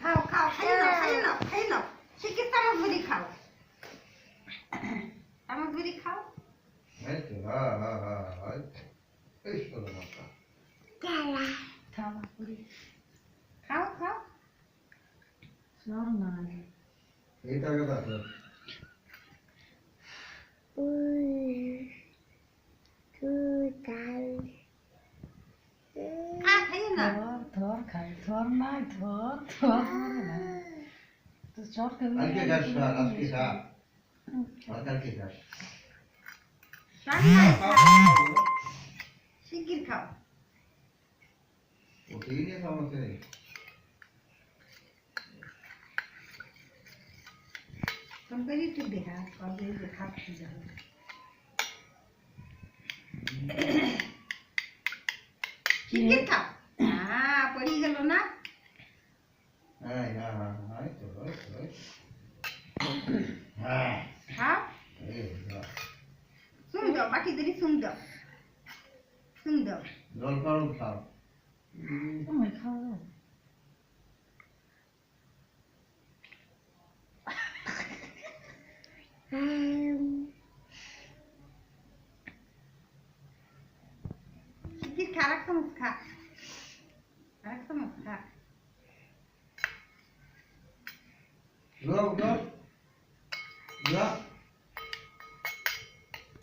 খাও খাও খাই নাও খাই নাও খাই নাও শিখে চামচ ভরি খাও চামচ ভরি খাও এই তো হ্যাঁ হ্যাঁ হ্যাঁ হ্যাঁ এই তো মাথা খাও খাও খাও এই টাকাটা তো খা খাই না আজকে খাস না আজকে খা আর কালকে খাস রান্নায় খাও শিগগির খাও ওটাই নিয়ে সমস্যা নেই কোম্পানি তো দেখা কবে খাচ্ছি যাবে শিগগির খাও পড়ি গেল না হ্যাঁ হ্যাঁ হ্যাঁ হ্যাঁ এই তো হ্যাঁ খাও এই যা শুন দাও বাকি দেরি শুন দাও জল খাও খাও শিগগির খা আরেক চামচ খা Go, go. Yeah.